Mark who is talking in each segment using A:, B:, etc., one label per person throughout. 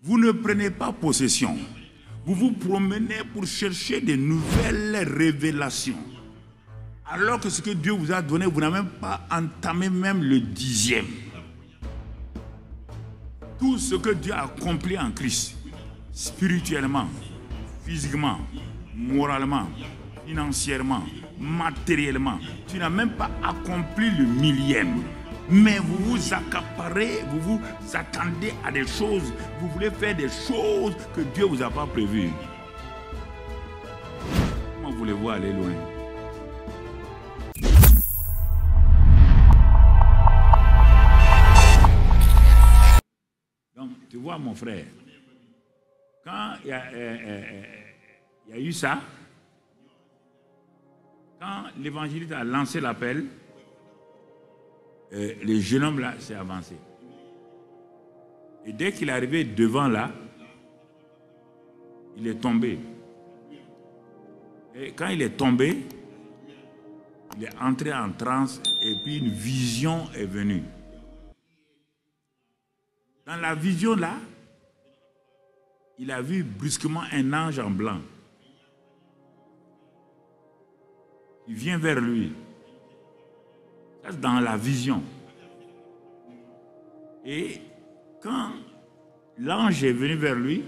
A: Vous ne prenez pas possession. Vous vous promenez pour chercher de nouvelles révélations. Alors que ce que Dieu vous a donné, vous n'avez même pas entamé même le 10e. Tout ce que Dieu a accompli en Christ, spirituellement, physiquement, moralement, financièrement, matériellement, tu n'as même pas accompli le 1000e. Mais vous vous accaparez, vous vous attendez à des choses, vous voulez faire des choses que Dieu ne vous a pas prévues. Comment voulez-vous aller loin? Donc, tu vois mon frère, quand il y a eu ça, quand l'évangéliste a lancé l'appel, le jeune homme là s'est avancé. Et dès qu'il est arrivé devant là, il est tombé. Et quand il est tombé, il est entré en transe et puis une vision est venue. Dans la vision là, il a vu brusquement un ange en blanc. Il vient vers lui. Ça, c'est dans la vision. Et quand l'ange est venu vers lui,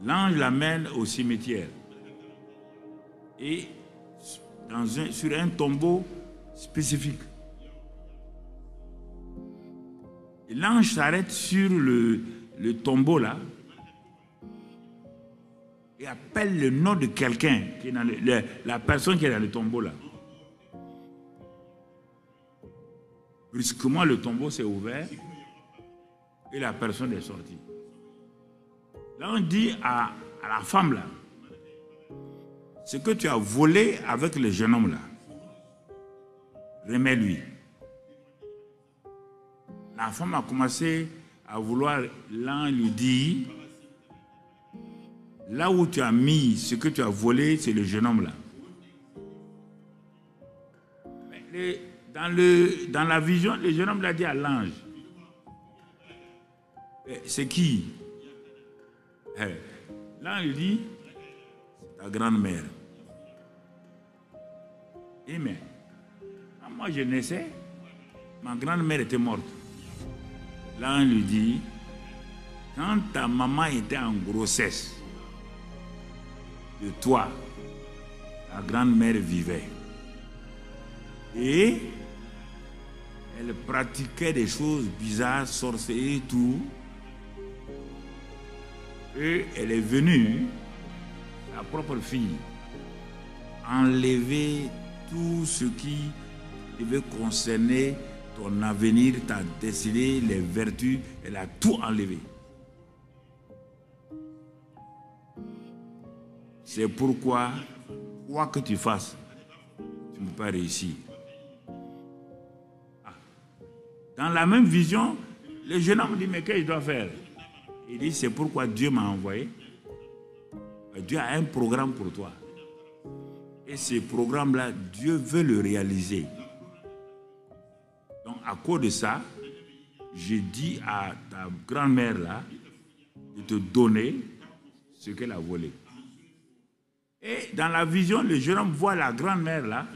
A: l'ange l'amène au cimetière. Et sur un tombeau spécifique. L'ange s'arrête sur le tombeau là et appelle le nom de quelqu'un, la personne qui est dans le tombeau là. Brusquement, le tombeau s'est ouvert et la personne est sortie. Là, on dit à la femme là, ce que tu as volé avec le jeune homme là, remets-lui. La femme a commencé à vouloir, l'ange lui dit, là où tu as mis ce que tu as volé, c'est le jeune homme là. Mais dans la vision, le jeune homme l'a dit à l'ange. C'est qui? L'ange lui dit, c'est ta grand-mère. Et mais, quand moi je naissais, ma grand-mère était morte. L'ange lui dit, quand ta maman était en grossesse de toi, ta grand-mère vivait. Et elle pratiquait des choses bizarres, sorcellerie et tout. Et elle est venue, sa propre fille, enlever tout ce qui devait concerner ton avenir, ta destinée, les vertus. Elle a tout enlevé. C'est pourquoi, quoi que tu fasses, tu ne peux pas réussir. Dans la même vision, le jeune homme dit, mais qu'est-ce que je dois faire? Il dit, c'est pourquoi Dieu m'a envoyé. Dieu a un programme pour toi. Et ce programme-là, Dieu veut le réaliser. Donc, à cause de ça, j'ai dit à ta grand-mère là de te donner ce qu'elle a volé. Et dans la vision, le jeune homme voit la grand-mère là.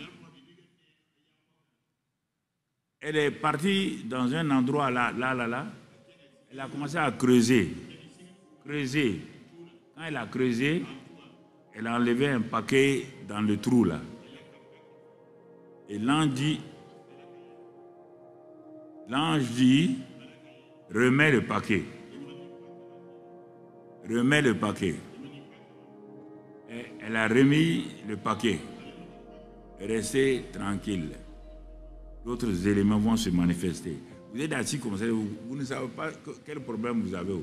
A: Elle est partie dans un endroit là. Elle a commencé à creuser. Quand elle a creusé, elle a enlevé un paquet dans le trou là. Et l'ange dit, remets le paquet. Remets le paquet. Et elle a remis le paquet. Restez tranquille. D'autres éléments vont se manifester. Vous êtes assis comme ça, vous ne savez pas quel problème vous avez.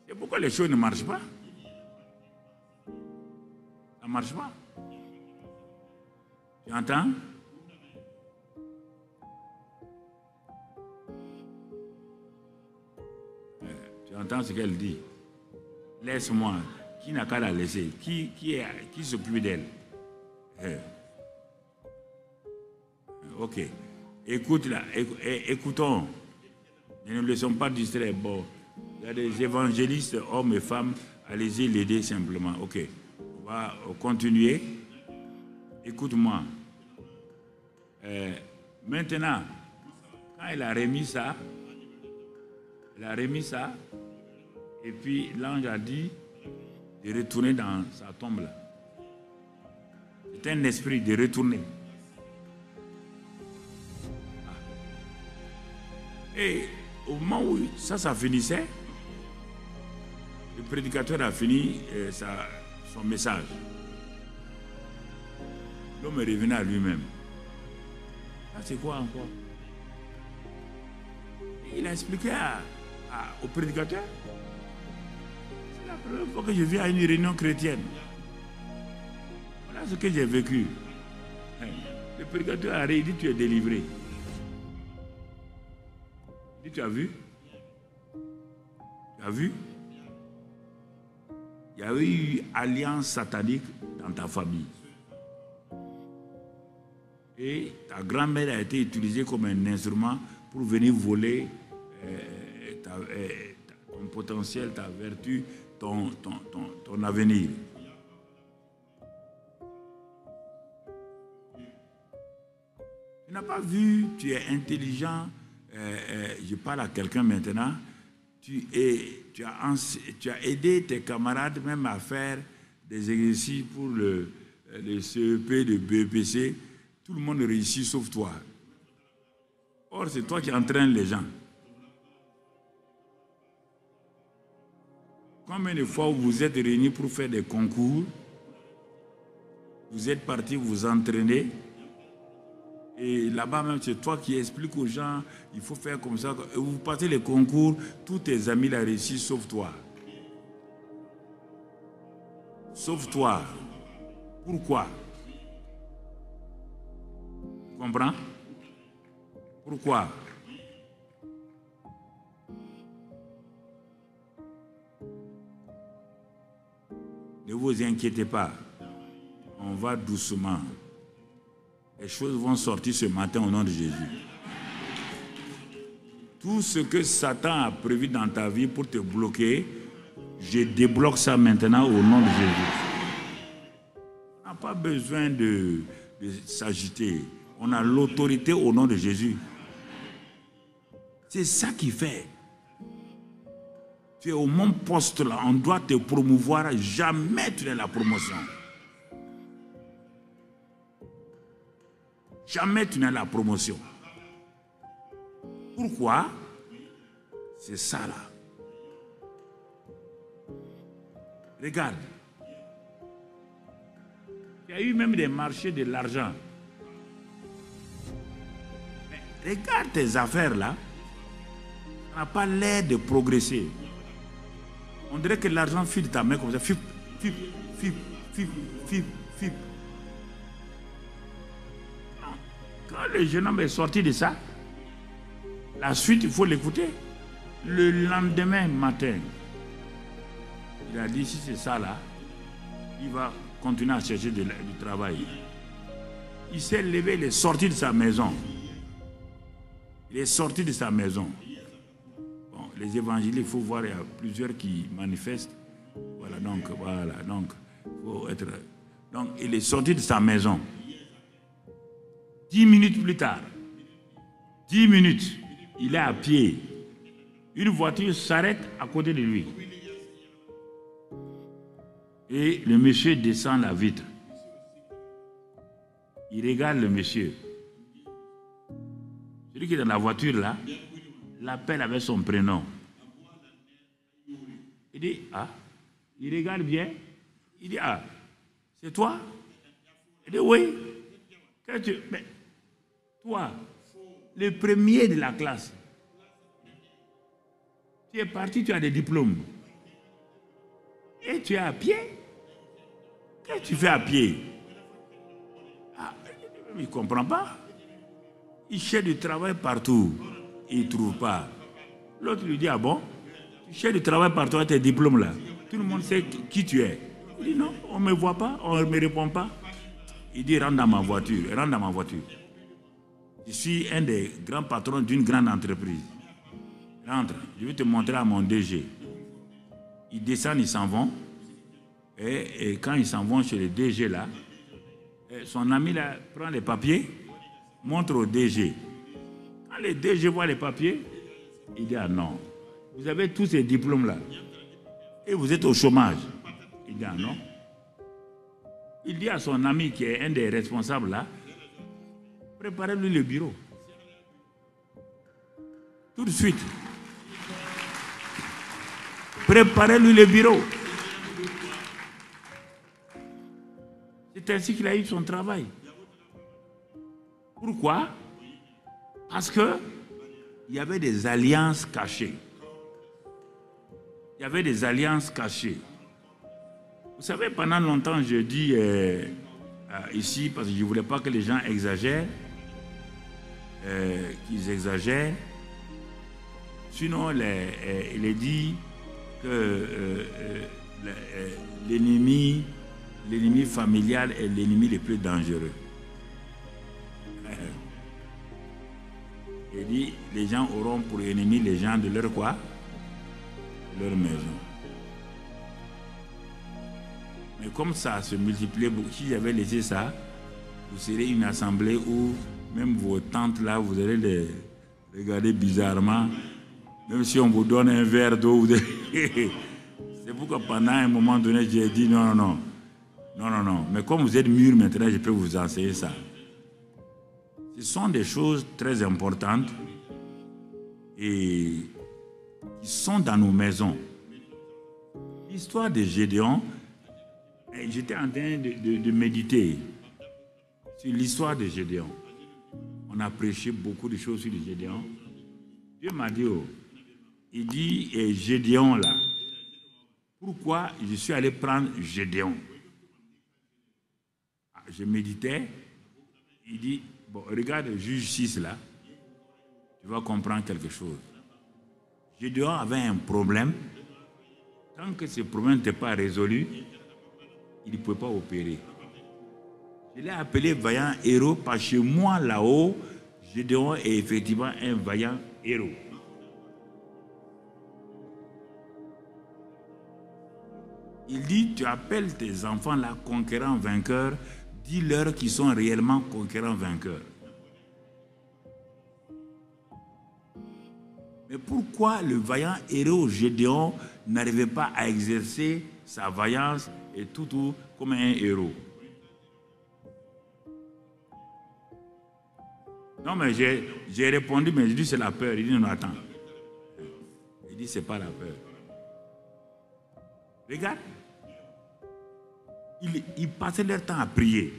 A: C'est pourquoi les choses ne marchent pas. Ça ne marche pas. Tu entends? Tu entends ce qu'elle dit? Laisse-moi. Qui n'a qu'à la laisser? Qui s'occupe d'elle? Ok. Écoute là, écoutons. Et ne le laissons pas distraire. Bon, il y a des évangélistes, hommes et femmes, allez-y l'aider simplement. Ok, on va continuer. Écoute-moi. Maintenant, quand il a remis ça, et puis l'ange a dit de retourner dans sa tombe là. C'est un esprit de retourner. Et au moment où ça finissait, le prédicateur a fini son message. L'homme est revenu à lui-même. Ah, c'est quoi encore? Et il a expliqué au prédicateur. C'est la première fois que je viens à une réunion chrétienne. Voilà ce que j'ai vécu. Le prédicateur a dit, tu es délivré. Il dit, tu as vu? Tu as vu? Il y a eu alliance satanique dans ta famille. Et ta grand-mère a été utilisée comme un instrument pour venir voler ton potentiel, ta vertu, ton avenir. Tu n'as pas vu, tu es intelligent, je parle à quelqu'un maintenant, tu as aidé tes camarades même à faire des exercices pour le CEP, le BEPC. Tout le monde réussit sauf toi. Or, c'est toi qui entraînes les gens. Combien de fois vous êtes réunis pour faire des concours, vous êtes partis vous entraîner, et là-bas même, c'est toi qui expliques aux gens, il faut faire comme ça. Et vous passez les concours, tous tes amis l'ont réussi sauf toi. Sauf toi. Pourquoi? Tu comprends? Pourquoi? Ne vous inquiétez pas. On va doucement. Les choses vont sortir ce matin au nom de Jésus. Tout ce que Satan a prévu dans ta vie pour te bloquer, je débloque ça maintenant au nom de Jésus. On n'a pas besoin de s'agiter. On a l'autorité au nom de Jésus. C'est ça qui fait. Tu es au même poste là, on doit te promouvoir. Jamais tu n'as la promotion. Jamais tu n'as la promotion. Pourquoi? C'est ça là. Regarde. Il y a eu même des marchés de l'argent. Mais regarde tes affaires là. Ça n'a pas l'air de progresser. On dirait que l'argent file de ta main comme ça. Fip, fip, fip, fip, fip, fip. Quand le jeune homme est sorti de ça, la suite, il faut l'écouter. Le lendemain matin, il a dit, si c'est ça là, il va continuer à chercher du travail. Il s'est levé, il est sorti de sa maison. Il est sorti de sa maison. Bon, les évangiles, il faut voir, il y a plusieurs qui manifestent. Voilà, donc, faut être... Donc, il est sorti de sa maison. 10 minutes plus tard, 10 minutes, il est à pied. Une voiture s'arrête à côté de lui. Et le monsieur descend la vitre. Il regarde le monsieur. Celui qui est dans la voiture là, l'appelle avec son prénom. Il dit, ah, il regarde bien. Il dit, ah, c'est toi? Il dit, oui. Mais, toi, le premier de la classe, tu es parti, tu as des diplômes. Et tu es à pied. Qu'est-ce que tu fais à pied? Ah, il ne comprend pas. Il cherche du travail partout. Il ne trouve pas. L'autre lui dit, ah bon? Tu cherches du travail partout avec tes diplômes là. Tout le monde sait qui tu es. Il dit, non, on ne me voit pas, on ne me répond pas. Il dit, rentre dans ma voiture, rentre dans ma voiture. Je suis un des grands patrons d'une grande entreprise. Entre, je vais te montrer à mon DG. Ils descendent, ils s'en vont. Et quand ils s'en vont chez le DG là, son ami là prend les papiers, montre au DG. Quand le DG voit les papiers, il dit ah non, vous avez tous ces diplômes là et vous êtes au chômage. Il dit ah non. Il dit à son ami qui est un des responsables là, préparez-lui le bureau. Tout de suite. Préparez-lui le bureau. C'est ainsi qu'il a eu son travail. Pourquoi? Parce que il y avait des alliances cachées. Il y avait des alliances cachées. Vous savez, pendant longtemps, je dis ici, parce que je ne voulais pas que les gens exagèrent, qu'ils exagèrent. Sinon, il est dit que l'ennemi familial est l'ennemi le plus dangereux. Il dit, les gens auront pour ennemi les gens de leur quoi? De leur maison. Mais comme ça se multipliait beaucoup, si j'avais laissé ça, vous serez une assemblée où même vos tantes là, vous allez les regarder bizarrement. Même si on vous donne un verre d'eau, c'est pourquoi pendant un moment donné, j'ai dit non. Mais comme vous êtes mûrs maintenant, je peux vous enseigner ça. Ce sont des choses très importantes et qui sont dans nos maisons. L'histoire de Gédéon, j'étais en train de méditer sur l'histoire de Gédéon. On a prêché beaucoup de choses sur Gédéon. Dieu m'a dit, il dit, Gédéon là, pourquoi je suis allé prendre Gédéon? Je méditais, il dit, bon, regarde Juge 6 là, tu vas comprendre quelque chose. Gédéon avait un problème, tant que ce problème n'était pas résolu, il ne pouvait pas opérer. Je l'ai appelé vaillant héros parce que moi là-haut, Gédéon est effectivement un vaillant héros. Il dit, tu appelles tes enfants là conquérants vainqueurs, dis-leur qu'ils sont réellement conquérants vainqueurs. Mais pourquoi le vaillant héros Gédéon n'arrivait pas à exercer sa vaillance et tout comme un héros? Non, mais j'ai répondu, mais je dis c'est la peur. Il dit non, attends. Il dit c'est pas la peur. Regarde. Ils passaient leur temps à prier.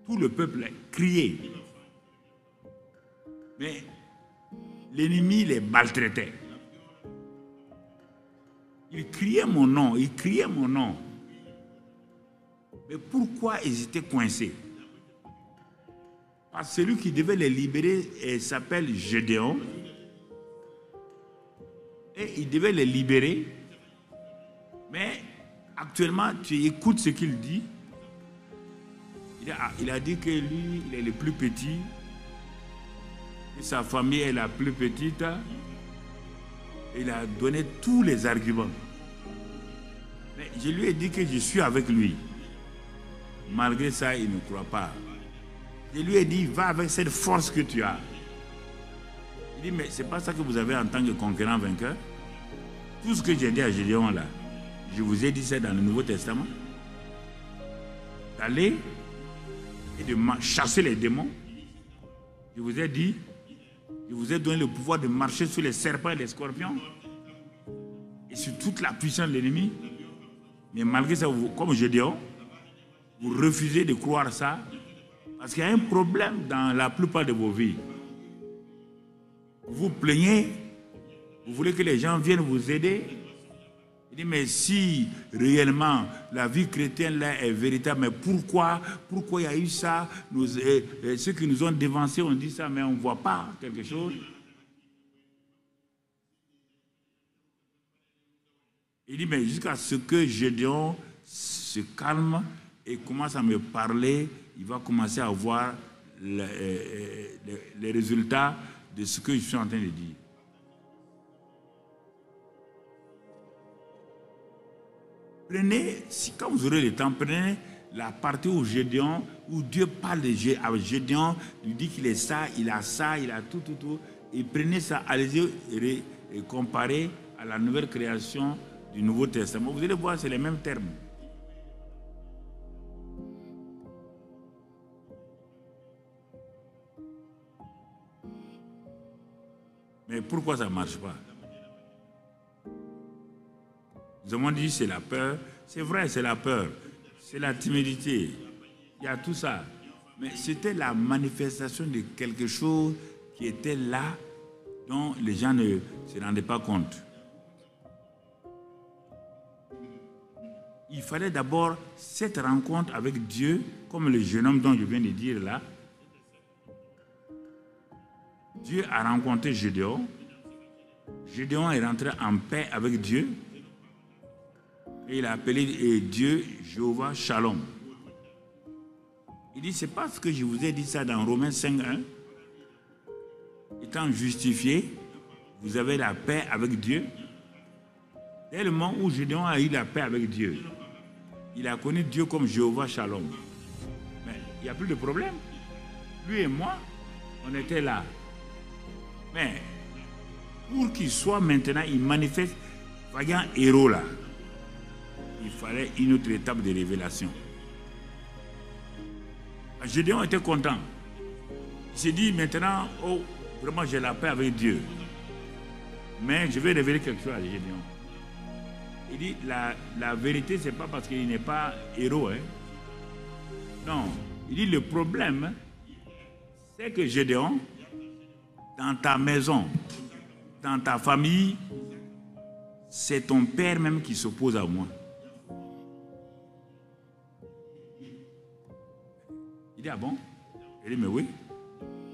A: Tout le peuple criait. Mais l'ennemi les maltraitait. Ils criaient mon nom, ils criaient mon nom. Mais pourquoi ils étaient coincés? Parce que celui qui devait les libérer s'appelle Gédéon. Et il devait les libérer. Mais actuellement, tu écoutes ce qu'il dit. Il a dit que lui, il est le plus petit. Et sa famille est la plus petite. Il a donné tous les arguments. Mais je lui ai dit que je suis avec lui. Malgré ça, il ne croit pas. Je lui ai dit, va avec cette force que tu as. Il dit, mais c'est pas ça que vous avez en tant que conquérant vainqueur. Tout ce que j'ai dit à Gédéon là, je vous ai dit ça dans le Nouveau Testament. D'aller et de chasser les démons. Je vous ai dit, je vous ai donné le pouvoir de marcher sur les serpents et les scorpions. Et sur toute la puissance de l'ennemi. Mais malgré ça, comme Gédéon, vous refusez de croire ça. Parce qu'il y a un problème dans la plupart de vos vies. Vous vous plaignez, vous voulez que les gens viennent vous aider. Il dit, mais si réellement la vie chrétienne là est véritable, mais pourquoi il y a eu ça? Ceux qui nous ont dévancés ont dit ça, mais on ne voit pas quelque chose. Il dit, mais jusqu'à ce que Gédéon se calme et commence à me parler, il va commencer à voir les résultats de ce que je suis en train de dire. Prenez, quand vous aurez le temps, prenez la partie où Gédéon, où Dieu parle avec Gédéon, lui dit qu'il est ça, il a tout. Et prenez ça, allez-y et comparez à la nouvelle création du Nouveau Testament. Vous allez voir, c'est les mêmes termes. Mais pourquoi ça ne marche pas? Nous avons dit c'est la peur. C'est vrai, c'est la peur. C'est la timidité. Il y a tout ça. Mais c'était la manifestation de quelque chose qui était là, dont les gens ne se rendaient pas compte. Il fallait d'abord cette rencontre avec Dieu, comme le jeune homme dont je viens de dire là. Dieu a rencontré Gédéon. Gédéon est rentré en paix avec Dieu. Et il a appelé Dieu Jéhovah Shalom. Il dit, c'est parce que je vous ai dit ça dans Romains 5:1. Étant justifié, vous avez la paix avec Dieu. Dès le moment où Gédéon a eu la paix avec Dieu, il a connu Dieu comme Jéhovah Shalom. Mais il n'y a plus de problème. Lui et moi, on était là. Mais pour qu'il soit maintenant, il manifeste vaillant héros là. Il fallait une autre étape de révélation. Gédéon était content. Il s'est dit maintenant, oh, vraiment j'ai la paix avec Dieu. Mais je vais révéler quelque chose à Gédéon. Il dit, la vérité, ce n'est pas parce qu'il n'est pas héros. Hein. Non. Il dit, le problème, c'est que Gédéon, dans ta maison, dans ta famille, c'est ton père même qui s'oppose à moi. Il dit, ah bon? Il dit, mais oui.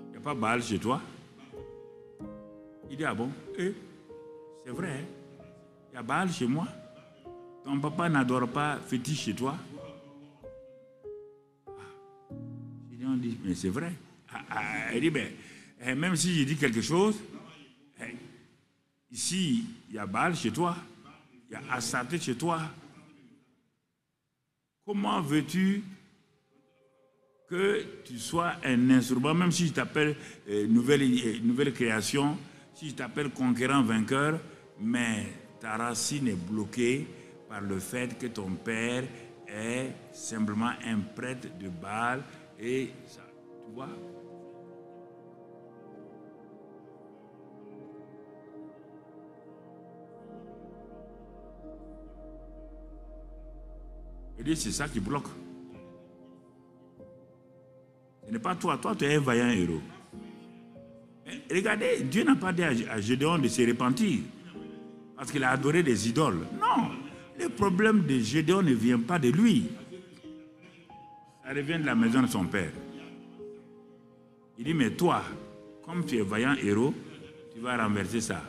A: Il n'y a pas Baal chez toi. Il dit, ah bon? C'est vrai. Hein? Il y a Baal chez moi. Ton papa n'adore pas fétiche chez toi. On dit, mais c'est vrai. Il dit, mais même si je dis quelque chose, ici, il y a Baal chez toi. Il y a Astarté chez toi. Comment veux-tu que tu sois un instrument, même si je t'appelle nouvelle création, si je t'appelle conquérant vainqueur, mais ta racine est bloquée par le fait que ton père est simplement un prêtre de Baal et ça, tu vois. Il dit, c'est ça qui bloque. Ce n'est pas toi. Toi, tu es un vaillant héros. Mais regardez, Dieu n'a pas dit à Gédéon de se repentir parce qu'il a adoré des idoles. Non. Le problème de Gédéon ne vient pas de lui. Ça revient de la maison de son père. Il dit, mais toi, comme tu es vaillant héros, tu vas renverser ça.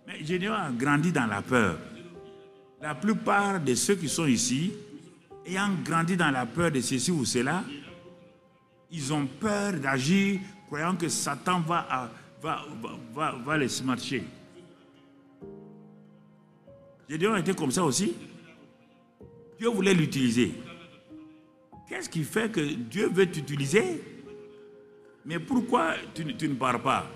A: Mais Gédéon a grandi dans la peur. La plupart de ceux qui sont ici, ayant grandi dans la peur de ceci ou cela, ils ont peur d'agir, croyant que Satan va les smatcher. Gédéon était comme ça aussi. Dieu voulait l'utiliser. Qu'est-ce qui fait que Dieu veut t'utiliser? Mais pourquoi tu ne pars pas?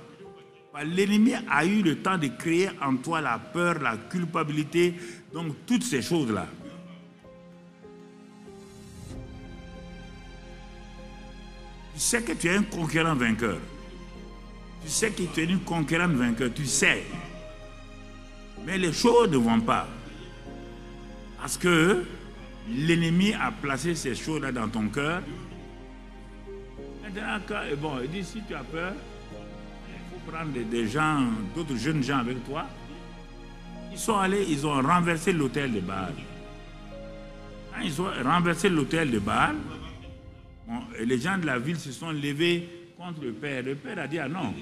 A: L'ennemi a eu le temps de créer en toi la peur, la culpabilité, donc toutes ces choses-là. Tu sais que tu es un conquérant vainqueur. Tu sais que tu es une conquérante vainqueur, tu sais. Mais les choses ne vont pas. Parce que l'ennemi a placé ces choses-là dans ton cœur. Maintenant, bon, il dit, si tu as peur, il faut prendre des gens, d'autres jeunes gens avec toi. Ils sont allés, ils ont renversé l'autel de Baal. Quand ils ont renversé l'autel de Baal, bon, les gens de la ville se sont levés contre le père. Le père a dit, ah non,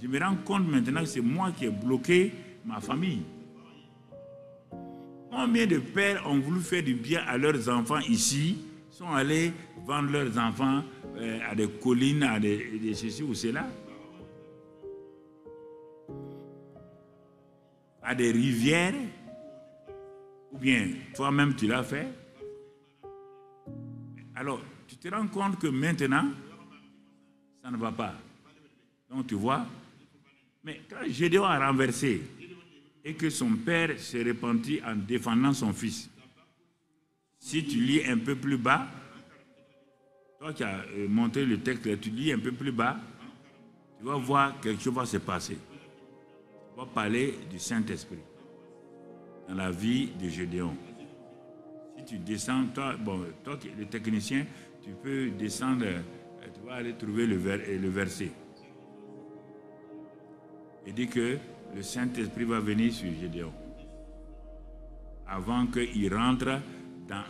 A: je me rends compte maintenant que c'est moi qui ai bloqué ma famille. Combien de pères ont voulu faire du bien à leurs enfants ici, sont allés vendre leurs enfants à des collines, à des ceci ou cela, à des rivières, ou bien toi-même tu l'as fait. Alors, tu te rends compte que maintenant, ça ne va pas. Donc, tu vois, mais quand Gédéon a renversé et que son père s'est repenti en défendant son fils, si tu lis un peu plus bas, toi qui as montré le texte, tu lis un peu plus bas, tu vas voir quelque chose va se passer. On va parler du Saint-Esprit dans la vie de Gédéon. Si tu descends, toi, le technicien, tu peux descendre, tu vas aller trouver le verset. Il dit que le Saint-Esprit va venir sur Gédéon avant qu'il rentre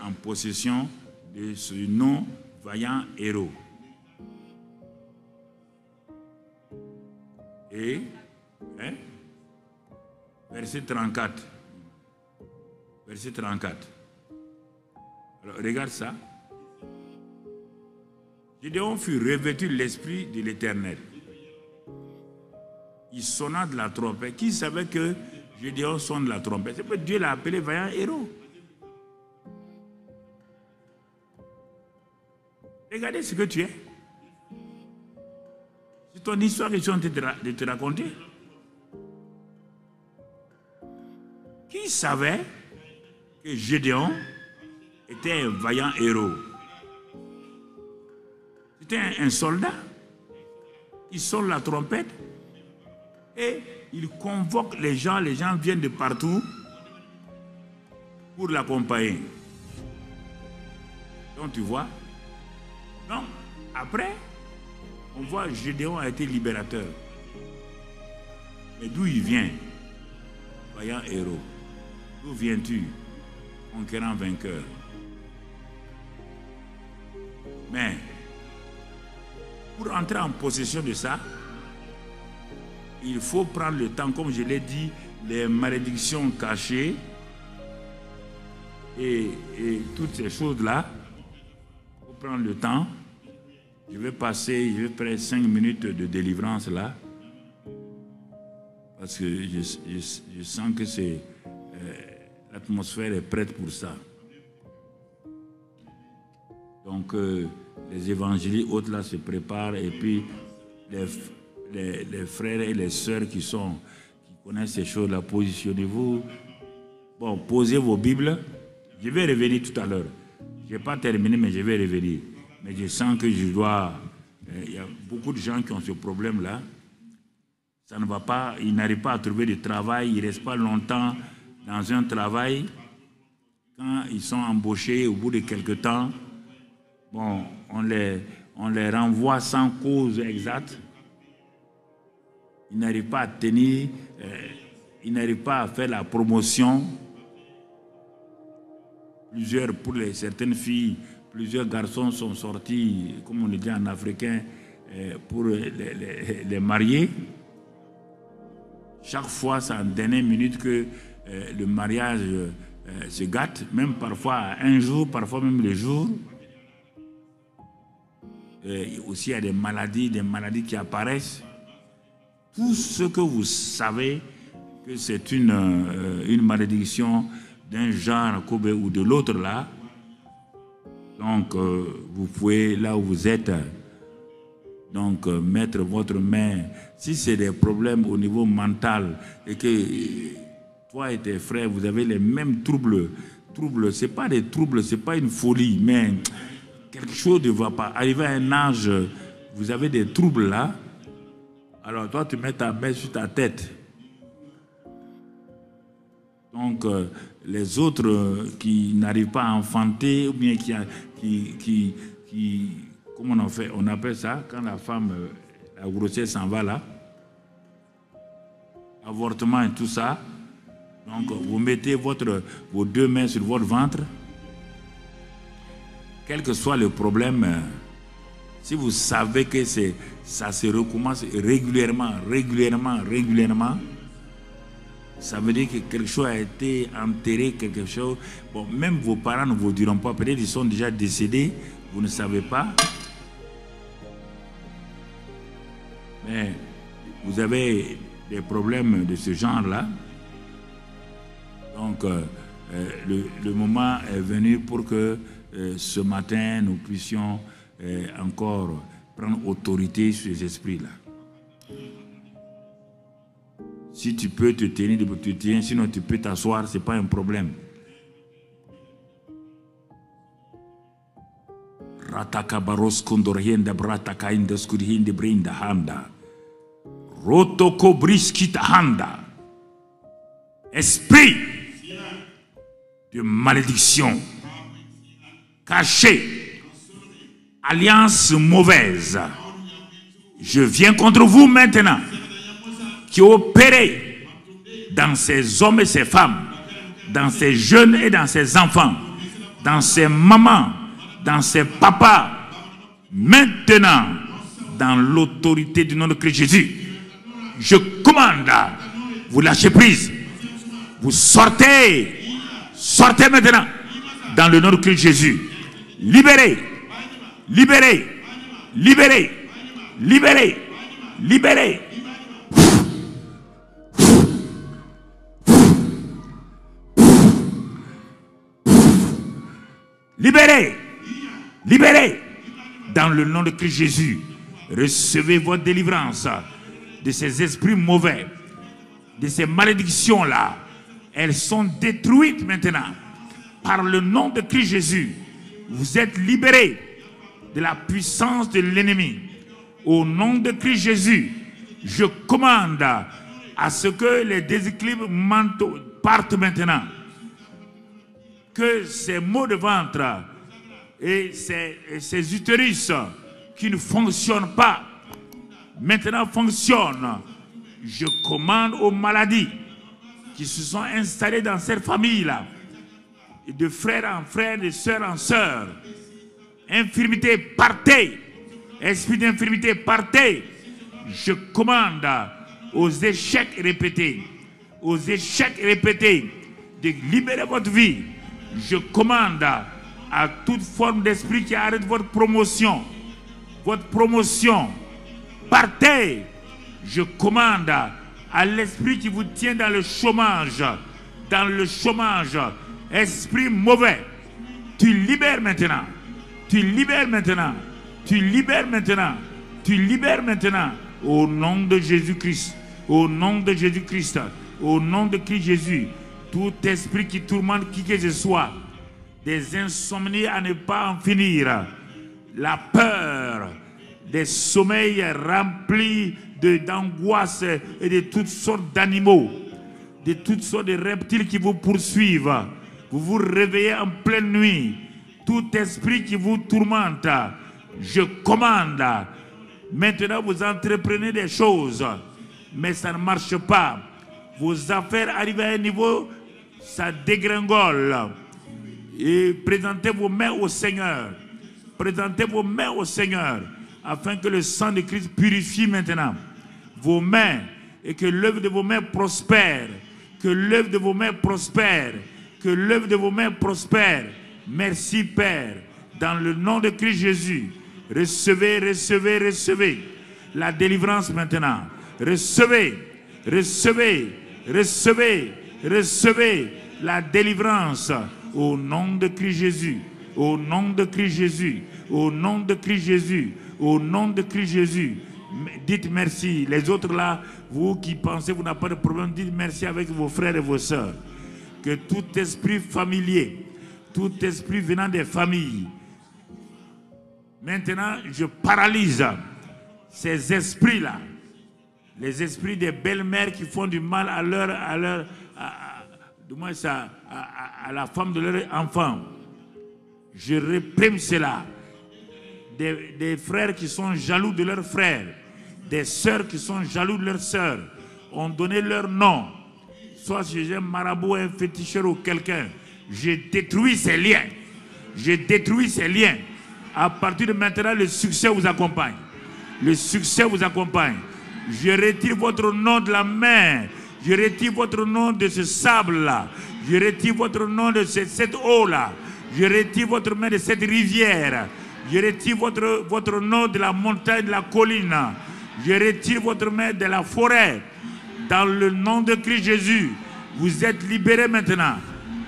A: en possession de ce nom vaillant héros. Et, verset 34. Verset 34. Alors, regarde ça. Gédéon fut revêtu de l'Esprit de l'Éternel. Il sonna de la trompette. Qui savait que Gédéon sonne de la trompette? C'est que Dieu l'a appelé vaillant héros. Regardez ce que tu es. C'est ton histoire que je suis en train de te raconter. Qui savait que Gédéon était un vaillant héros? C'était un soldat. Il sonne la trompette et il convoque les gens. Les gens viennent de partout pour l'accompagner. Donc tu vois. Donc après, on voit que Gédéon a été libérateur. Mais d'où il vient? Vaillant héros. D'où viens-tu? Conquérant vainqueur. Mais pour entrer en possession de ça, il faut prendre le temps, comme je l'ai dit, les malédictions cachées et toutes ces choses-là. Il faut prendre le temps. Je vais faire 5 minutes de délivrance là. Parce que je sens que l'atmosphère est prête pour ça. Donc, les évangélistes autres là se préparent et puis les frères et les sœurs qui connaissent ces choses-là, positionnez-vous. Bon, posez vos Bibles. Je vais revenir tout à l'heure. Je n'ai pas terminé, mais je vais revenir. Mais je sens que il y a beaucoup de gens qui ont ce problème-là. Ça ne va pas, ils n'arrivent pas à trouver de travail, ils ne restent pas longtemps dans un travail. Quand ils sont embauchés, au bout de quelque temps, bon, on les renvoie sans cause exacte. Ils n'arrivent pas à tenir, ils n'arrivent pas à faire la promotion. Certaines filles, plusieurs garçons sont sortis, comme on le dit en africain, pour les marier. Chaque fois, c'est en dernière minute que le mariage se gâte, même parfois à un jour, parfois même le jour. Aussi, il y a des maladies qui apparaissent. Tout ce que vous savez que c'est une malédiction d'un genre ou de l'autre là, donc vous pouvez, là où vous êtes, donc mettre votre main. Si c'est des problèmes au niveau mental et que toi et tes frères, vous avez les mêmes troubles, ce n'est pas des troubles, ce n'est pas une folie, mais quelque chose ne va pas. Arrivé à un âge, vous avez des troubles là, alors toi tu mets ta main sur ta tête. Donc les autres qui n'arrivent pas à enfanter, ou bien qui comment on appelle ça, quand la femme, la grossesse s'en va là, avortement et tout ça. Donc vous mettez vos 2 mains sur votre ventre. Quel que soit le problème, si vous savez que ça se recommence régulièrement, ça veut dire que quelque chose a été enterré, quelque chose. Bon, même vos parents ne vous diront pas, peut-être ils sont déjà décédés, vous ne savez pas. Mais vous avez des problèmes de ce genre-là. Donc, le moment est venu pour que ce matin, nous puissions encore prendre autorité sur les esprits-là. Si tu peux te tenir, tu te tiens, sinon tu peux t'asseoir, ce n'est pas un problème. Rataka baros kondorhienda brataka inda skudhiende brinda handa. Rotoko briskita handa. Esprit de malédiction caché, alliance mauvaise, je viens contre vous maintenant, qui opérez dans ces hommes et ces femmes, dans ces jeunes et dans ces enfants, dans ces mamans, dans ces papas, maintenant, dans l'autorité du nom de Christ Jésus, je commande, vous lâchez prise, vous sortez. Sortez maintenant dans le nom de Christ Jésus. Libérez, libérez, libérez, libérez, libérez. Libérez, libérez dans le nom de Christ Jésus. Recevez votre délivrance de ces esprits mauvais, de ces malédictions-là. Elles sont détruites maintenant par le nom de Christ Jésus. Vous êtes libérés de la puissance de l'ennemi. Au nom de Christ Jésus, je commande à ce que les déséquilibres mentaux partent maintenant. Que ces maux de ventre et ces utérus qui ne fonctionnent pas, maintenant fonctionnent. Je commande aux maladies qui se sont installés dans cette famille-là, de frère en frère, de sœur en sœur. Infirmité, partez. Esprit d'infirmité, partez. Je commande aux échecs répétés, de libérer votre vie. Je commande à toute forme d'esprit qui arrête votre promotion. Partez. Je commande à l'esprit qui vous tient dans le chômage, esprit mauvais, tu libères maintenant, au nom de Jésus-Christ, au nom de Jésus-Christ, au nom de Christ Jésus, tout esprit qui tourmente qui que ce soit, des insomnies à ne pas en finir, la peur, des sommeils remplis d'angoisse et de toutes sortes d'animaux, de toutes sortes de reptiles qui vous poursuivent. Vous vous réveillez en pleine nuit. Tout esprit qui vous tourmente, je commande. Maintenant, vous entreprenez des choses, mais ça ne marche pas. Vos affaires arrivent à un niveau, ça dégringole. Et présentez vos mains au Seigneur. Présentez vos mains au Seigneur, afin que le sang de Christ purifie maintenant vos mains et que l'œuvre de vos mains prospère. Que l'œuvre de vos mains prospère. Que l'œuvre de vos mains prospère. Merci Père. Dans le nom de Christ Jésus, recevez la délivrance maintenant. Recevez la délivrance au nom de Christ Jésus. Au nom de Christ Jésus. Au nom de Christ Jésus. Au nom de Christ Jésus. Dites merci. Les autres là, vous qui pensez vous n'avez pas de problème, dites merci avec vos frères et vos sœurs. Que tout esprit familier, tout esprit venant des familles, maintenant je paralyse ces esprits-là, les esprits des belles-mères qui font du mal à la femme de leur enfant. Je réprime cela. Des frères qui sont jaloux de leurs frères, des sœurs qui sont jaloux de leurs sœurs, ont donné leur nom. Soit si j'ai un marabout, un féticheur ou quelqu'un, je détruis ces liens. Je détruis ces liens. À partir de maintenant, le succès vous accompagne. Le succès vous accompagne. Je retire votre nom de la main. Je retire votre nom de ce sable-là. Je retire votre nom de cette eau-là. Je retire votre main de cette rivière. Je retire votre nom de la montagne, de la colline. Je retire votre main de la forêt. Dans le nom de Christ Jésus, vous êtes libérés maintenant.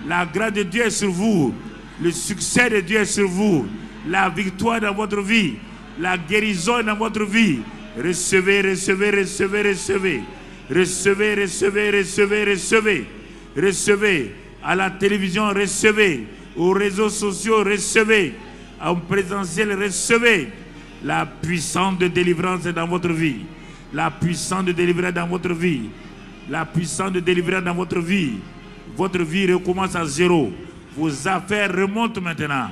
A: La grâce de Dieu est sur vous. Le succès de Dieu est sur vous. La victoire dans votre vie. La guérison dans votre vie. Recevez, recevez, recevez, recevez. Recevez, recevez, recevez, recevez. Recevez. À la télévision, recevez. Aux réseaux sociaux, recevez. En présentiel, recevez. La puissance de délivrance est dans votre vie. La puissance de délivrance dans votre vie. La puissance de délivrance dans votre vie. Votre vie recommence à zéro. Vos affaires remontent maintenant.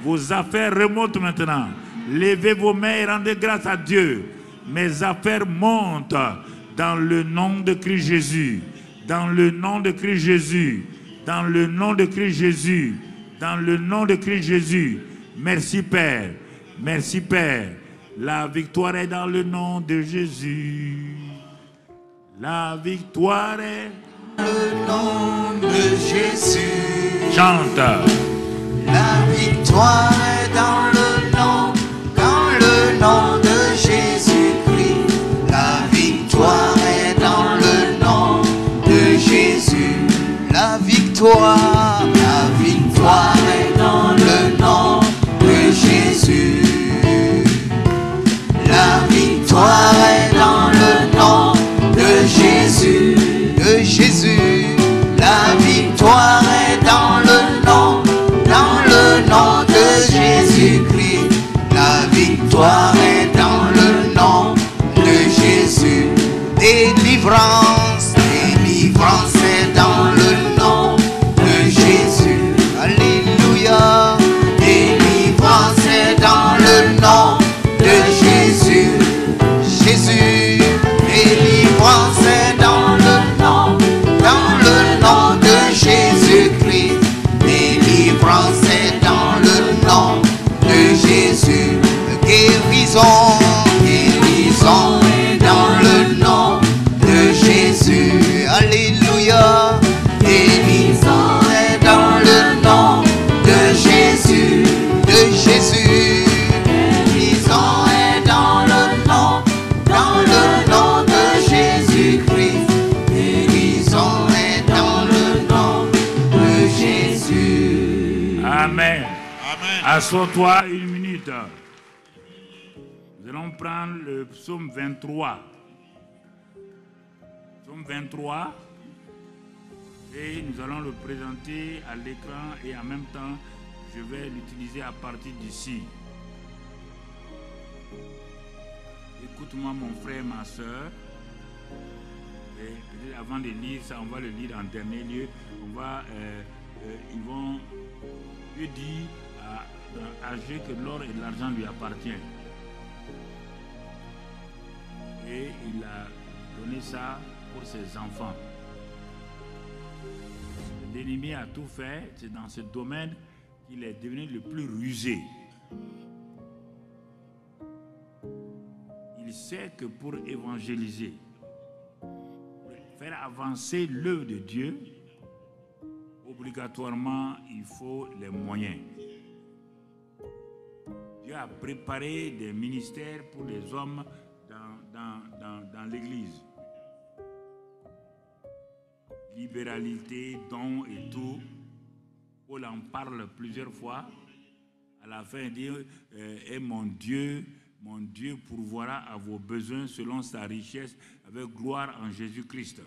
A: Vos affaires remontent maintenant. Levez vos mains et rendez grâce à Dieu. Mes affaires montent dans le nom de Christ Jésus. Dans le nom de Christ Jésus. Dans le nom de Christ Jésus. Dans le nom de Christ Jésus. Merci Père. Merci Père. La victoire est dans le nom de Jésus. La victoire est
B: dans le nom de Jésus.
A: Chante.
B: La victoire est dans le nom de Jésus-Christ. La victoire est dans le nom de Jésus. La victoire est dans le nom de Jésus. La victoire est dans le nom de Jésus, de Jésus. La victoire est dans le nom de Jésus-Christ. La victoire est dans le nom de Jésus. Délivrance, délivrance est dans le nom de Jésus. Alléluia. Délivrance est dans le nom de Jésus. Jésus. Délivrance est dans le nom de Jésus-Christ. Délivrance est dans le nom de Jésus. Guérison, guérison est dans le nom de Jésus. Alléluia. Guérison est dans le nom de Jésus, de Jésus. Guérison est dans le nom de Jésus-Christ. Guérison est dans le nom de Jésus.
A: Amen.
C: Amen.
A: Assois-toi une minute. Nous allons prendre le psaume 23. Psaume 23. Et nous allons le présenter à l'écran et en même temps, je vais l'utiliser à partir d'ici. Écoute-moi mon frère, ma soeur. Et peut-être avant de lire ça, on va le lire en dernier lieu. Ils vont lui dire à Agé que l'or et l'argent lui appartiennent. Et il a donné ça pour ses enfants. L'ennemi a tout fait, c'est dans ce domaine qu'il est devenu le plus rusé. Il sait que pour évangéliser, pour faire avancer l'œuvre de Dieu, obligatoirement, il faut les moyens. Dieu a préparé des ministères pour les hommes dans l'Église. Libéralité, dons et tout. Paul en parle plusieurs fois. À la fin, il dit et mon Dieu pourvoira à vos besoins selon sa richesse avec gloire en Jésus-Christ.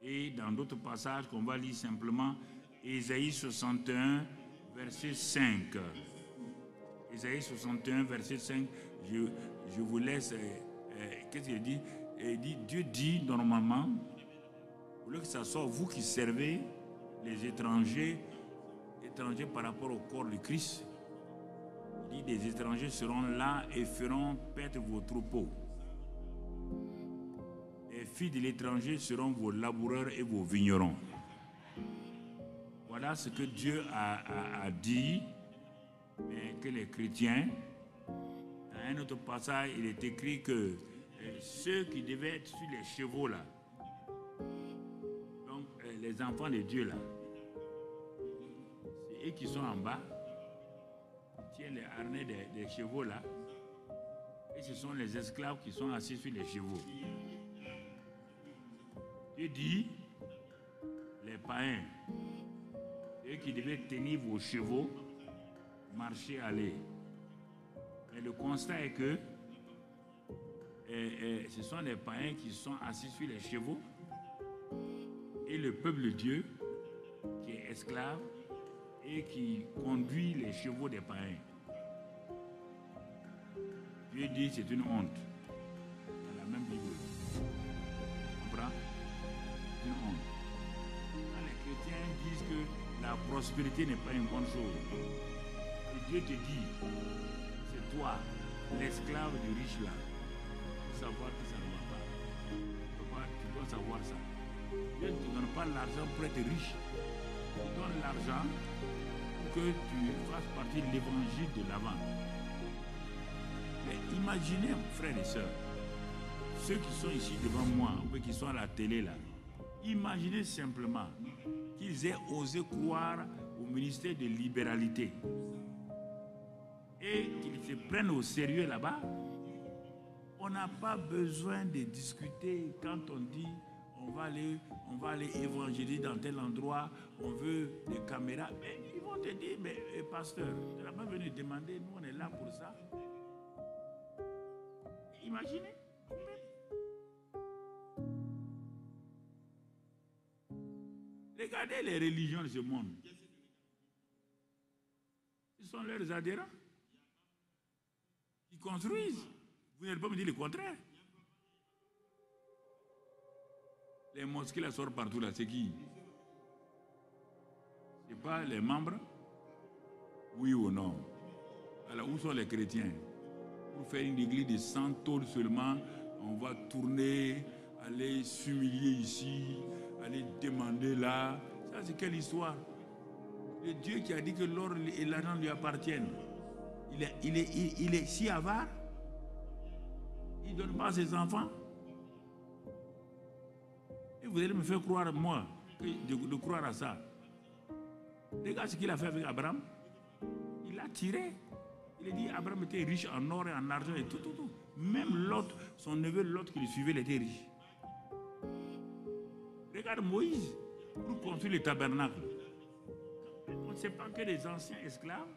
A: Et dans d'autres passages qu'on va lire simplement, Ésaïe 61, verset 5. Ésaïe 61, verset 5, je vous laisse. Qu'est-ce qu'il dit? Dieu dit normalement, au lieu que ce soit vous qui servez les étrangers par rapport au corps de Christ, il dit des étrangers seront là et feront paître vos troupeaux. Les filles de l'étranger seront vos laboureurs et vos vignerons. Voilà ce que Dieu a dit, mais que les chrétiens, dans un autre passage, il est écrit que ceux qui devaient être sur les chevaux là, donc les enfants de Dieu là, c'est eux qui sont en bas, qui tiennent les harnais des chevaux là, et ce sont les esclaves qui sont assis sur les chevaux. Dieu dit, les païens, eux qui devaient tenir vos chevaux, marcher, aller. Mais le constat est que ce sont les païens qui sont assis sur les chevaux et le peuple de Dieu qui est esclave et qui conduit les chevaux des païens. Dieu dit c'est une honte. Dans la même Bible. Tu comprends? C'est une honte. Quand les chrétiens disent que la prospérité n'est pas une bonne chose, et Dieu te dit, c'est toi, l'esclave du riche là, pour savoir que ça ne va pas. Tu dois savoir ça. Dieu ne te donne pas l'argent pour être riche. Il te donne l'argent pour que tu fasses partie de l'évangile de l'avant. Mais imaginez, frères et sœurs, ceux qui sont ici devant moi, ou qui sont à la télé là, imaginez simplement qu'ils aient osé croire au ministère de libéralité et qu'ils se prennent au sérieux là-bas. On n'a pas besoin de discuter quand on dit on va aller évangéliser dans tel endroit, on veut des caméras. Mais ils vont te dire, mais pasteur, tu n'as pas venu demander, nous on est là pour ça. Imaginez. Regardez les religions de ce monde. Ils sont leurs adhérents. Ils construisent. Vous n'allez pas me dire le contraire. Les mosquées là sortent partout là, c'est qui? C'est pas les membres? Oui ou non? Alors où sont les chrétiens? Pour faire une église de 100 tôles seulement, on va tourner, aller s'humilier ici, aller demander là. Ça c'est quelle histoire? Le Dieu qui a dit que l'or et l'argent lui appartiennent. Il est si avare. Il ne donne pas à ses enfants. Et vous allez me faire croire, moi, de croire à ça. Regarde ce qu'il a fait avec Abraham. Il a tiré. Il a dit Abraham était riche en or et en argent et tout. Même l'autre, son neveu, l'autre qui le suivait, il était riche. Regarde Moïse, pour construire le tabernacle. On ne sait pas que les anciens esclaves.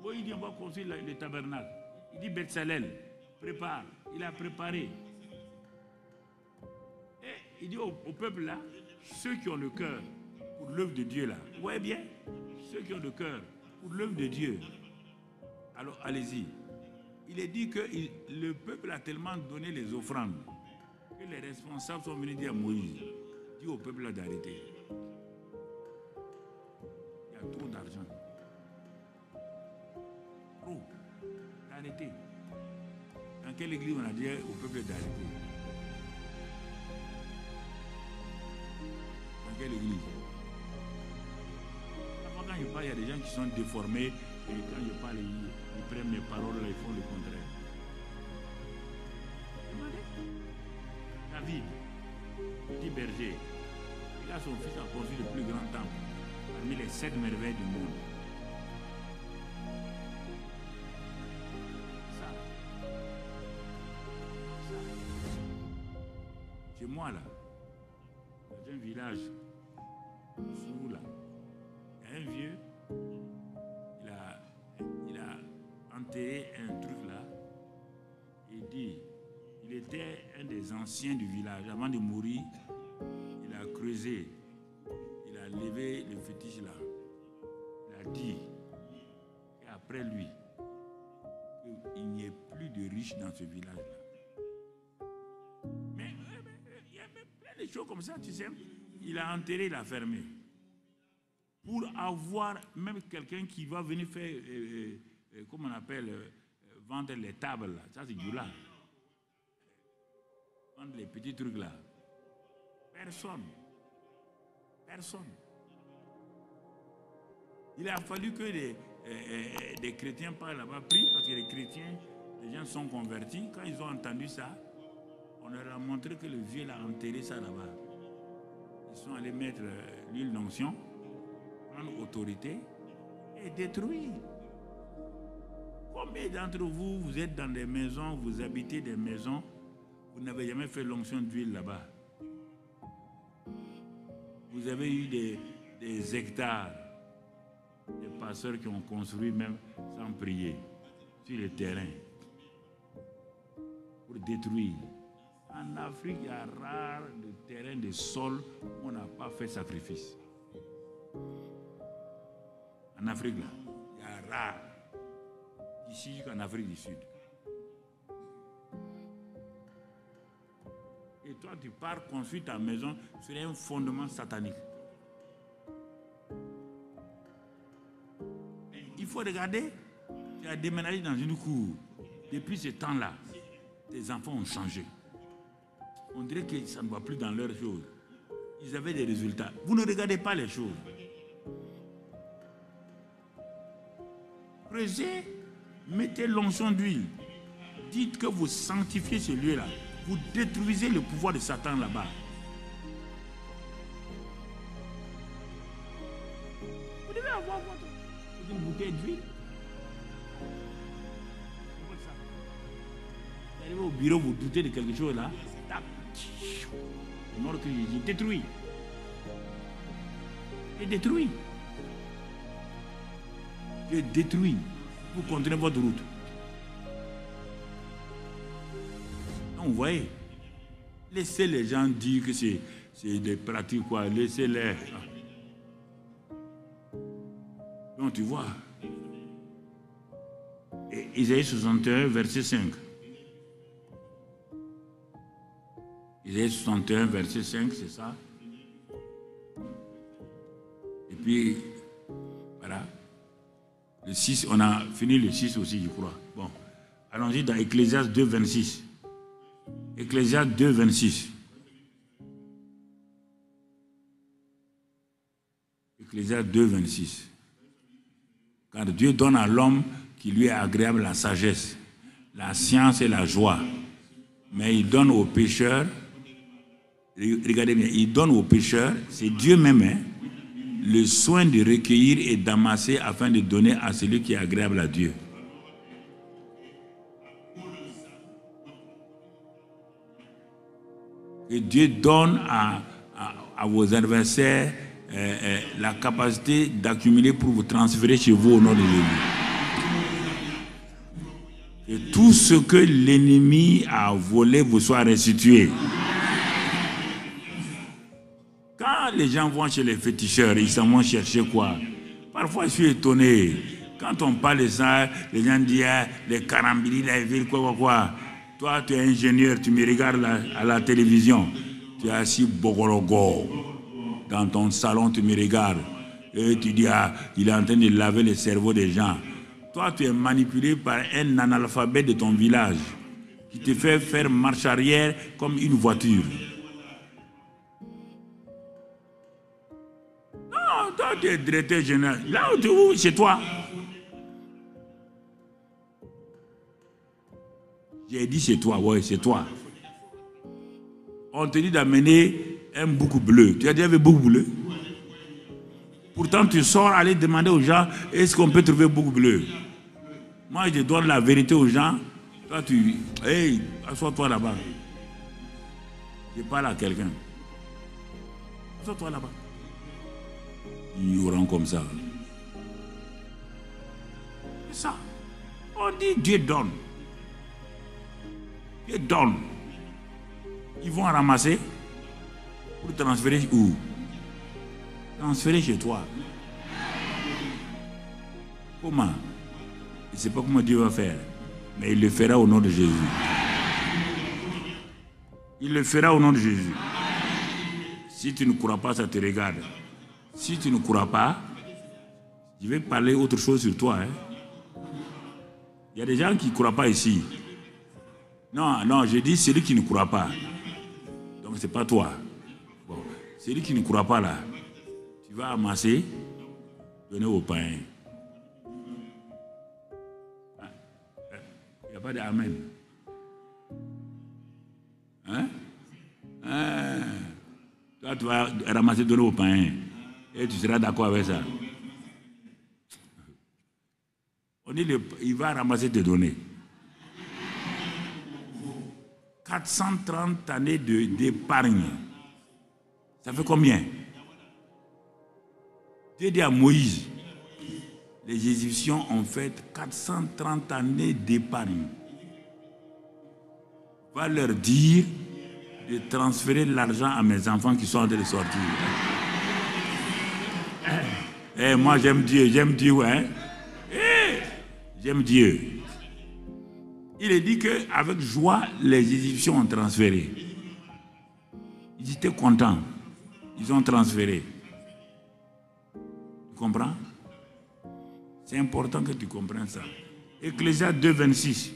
A: Moïse dit on va construire le tabernacle. Il dit Betsalel, prépare. Il a préparé. Et il dit au peuple là, ceux qui ont le cœur pour l'œuvre de Dieu là, ouais bien, ceux qui ont le cœur pour l'œuvre de Dieu, alors allez-y. Il est dit que le peuple a tellement donné les offrandes que les responsables sont venus dire à Moïse, dis au peuple là d'arrêter. Il y a trop d'argent. Trop. D'arrêter. Dans quelle église on a dit au peuple d'arrêter? Dans quelle église? Quand je parle, il y a des gens qui sont déformés et quand je parle, ils prennent mes paroles et ils font le contraire. David, petit berger, il a son fils a construit le plus grand temple parmi les 7 merveilles du monde. Chez moi là, dans un village, sous là, il y a un vieux, il a enterré un truc là, et dit, il était un des anciens du village. Avant de mourir, il a creusé, il a levé le fétiche là, il a dit, et après lui, qu'il n'y ait plus de riches dans ce village là. Mais il y a plein de choses comme ça, tu sais. Il a enterré, il a fermé. Pour avoir même quelqu'un qui va venir faire, comment on appelle, vendre les tables là. Ça c'est du là. Vendre les petits trucs là. Personne. Personne. Il a fallu que des chrétiens parlent là-bas, prient, parce que les chrétiens, les gens sont convertis. Quand ils ont entendu ça, on leur a montré que le vieux l'a enterré ça là-bas. Ils sont allés mettre l'huile d'onction, prendre autorité et détruire. Combien d'entre vous, vous êtes dans des maisons, vous habitez des maisons, vous n'avez jamais fait l'onction d'huile là-bas? Vous avez eu des hectares, des pasteurs qui ont construit même sans prier, sur les terrains, pour détruire. En Afrique, il y a rare de terrains, de sols où on n'a pas fait sacrifice. En Afrique, là, il y a rare. Ici jusqu'en Afrique du Sud. Et toi, tu pars construire ta maison sur un fondement satanique. Il faut regarder, tu as déménagé dans une cour. Depuis ce temps-là, tes enfants ont changé. On dirait que ça ne va plus dans leurs choses. Ils avaient des résultats. Vous ne regardez pas les choses. Creusez, mettez l'onction d'huile. Dites que vous sanctifiez ce lieu-là. Vous détruisez le pouvoir de Satan là-bas. Vous devez avoir une bouteille d'huile. Vous arrivez au bureau, vous doutez de quelque chose là. Le que j'ai détruit. J'ai détruit. J'ai détruit. Vous continuez votre route. Donc, vous voyez, laissez les gens dire que c'est des pratiques, quoi. Laissez-les. Donc, tu vois. Et Isaïe 61, verset 5. Isaïe 61, verset 5, c'est ça. Et puis, voilà. Le 6, on a fini le 6 aussi, je crois. Bon, allons-y dans Ecclésiaste 2, 26. Ecclésiaste 2, 26. Ecclésiaste 2, 26. Car Dieu donne à l'homme qui lui est agréable la sagesse, la science et la joie. Mais il donne aux pécheurs, regardez bien, il donne aux pécheurs, c'est Dieu même, hein, le soin de recueillir et d'amasser afin de donner à celui qui est agréable à Dieu. Et Dieu donne à vos adversaires la capacité d'accumuler pour vous transférer chez vous au nom de Jésus. Et tout ce que l'ennemi a volé vous soit restitué. Quand les gens vont chez les féticheurs, ils s'en vont chercher quoi? Parfois, je suis étonné. Quand on parle de ça, les gens disent les carambilis, les villes, quoi. Toi, tu es ingénieur, tu me regardes à la télévision. Tu es assis bogorogo. Dans ton salon, tu me regardes. Et tu dis, il est en train de laver le cerveau des gens. Toi, tu es manipulé par un analphabète de ton village qui te fait faire marche arrière comme une voiture. Non, toi, tu es directeur général. Là où tu es, c'est toi. J'ai dit c'est toi, ouais, c'est toi. On te dit d'amener un bouc bleu. Tu as déjà vu bouc bleu? Pourtant, tu sors aller demander aux gens, est-ce qu'on peut trouver bouc bleu? Moi, je donne la vérité aux gens. Toi, tu... Hey, assois-toi là-bas. Je parle à quelqu'un. Assois-toi là-bas. Ils auront comme ça. C'est ça. On dit Dieu donne. Dieu donne. Ils vont ramasser pour transférer où? Transférer chez toi. Comment? Je ne sais pas comment Dieu va faire, mais il le fera au nom de Jésus. Il le fera au nom de Jésus. Si tu ne crois pas, ça te regarde. Si tu ne crois pas, je vais parler autre chose sur toi. Hein. Il y a des gens qui ne croient pas ici. Non, je dis celui qui ne croit pas. Donc ce n'est pas toi. Bon, celui qui ne croit pas là, tu vas amasser, donner au païen. Il n'y a pas d'amen. Hein? Toi, tu vas ramasser, donner au païen. Et tu seras d'accord avec ça. On dit il va ramasser tes données. 430 années d'épargne. Ça fait combien? Dieu dit à Moïse, les Égyptiens ont fait 430 années d'épargne. Va leur dire de transférer l'argent à mes enfants qui sont en train de sortir. Moi j'aime Dieu, ouais. J'aime Dieu. Il est dit qu'avec joie, les Égyptiens ont transféré. Ils étaient contents. Ils ont transféré. Tu comprends? C'est important que tu comprennes ça. Ecclésias 2, 26.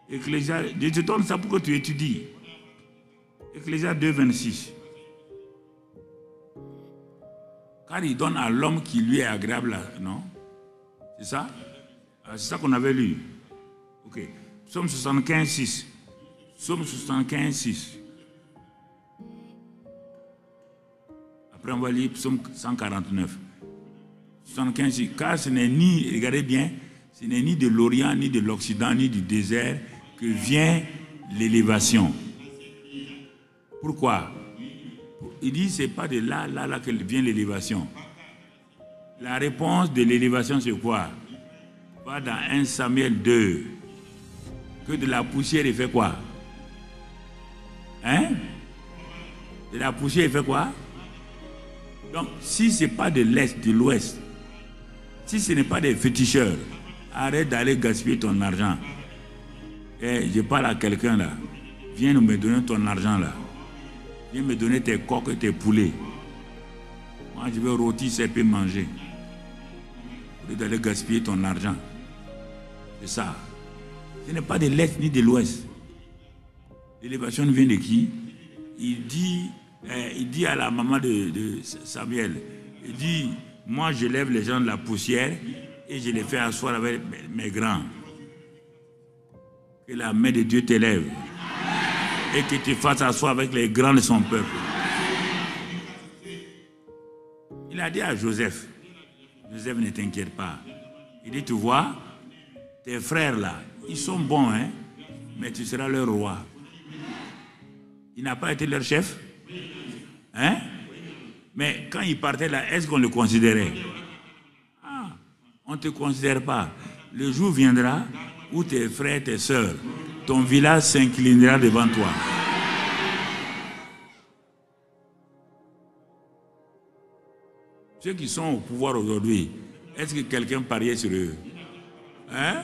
A: Ecclésias, je te donne ça pour que tu étudies. Ecclésias 2, 26. Car il donne à l'homme qui lui est agréable, non? C'est ça? C'est ça qu'on avait lu. Ok. Psaume 75, 6. Psaume 75, 6. Après, on va lire Psaume 149. 75, 6. Car ce n'est ni, regardez bien, ce n'est ni de l'Orient, ni de l'Occident, ni du désert que vient l'élévation. Pourquoi? Il dit, ce n'est pas de là que vient l'élévation. La réponse de l'élévation, c'est quoi? Va dans 1 Samuel 2. Que de la poussière, il fait quoi? Hein? De la poussière, il fait quoi? Donc, si ce n'est pas de l'Est, de l'Ouest, si ce n'est pas des féticheurs, arrête d'aller gaspiller ton argent. Je parle à quelqu'un là. Viens me donner ton argent là. Viens me donner tes coques et tes poulets. Moi, je vais rôtir ça et puis manger. Au lieu d'aller gaspiller ton argent. C'est ça. Ce n'est pas de l'Est ni de l'Ouest. L'élévation vient de qui? Il dit à la maman de Samuel, il dit, moi je lève les gens de la poussière et je les fais asseoir avec mes grands. Que la main de Dieu t'élève et que tu fasses asseoir avec les grands de son peuple. Il a dit à Joseph, Joseph, ne t'inquiète pas. Il dit, tu vois, tes frères là, ils sont bons, hein, mais tu seras leur roi. Il n'a pas été leur chef, hein? Mais quand il partait là, est-ce qu'on le considérait? Ah, on ne te considère pas. Le jour viendra où tes frères, tes sœurs, ton village s'inclinera devant toi. Ceux qui sont au pouvoir aujourd'hui, est-ce que quelqu'un pariait sur eux? Hein?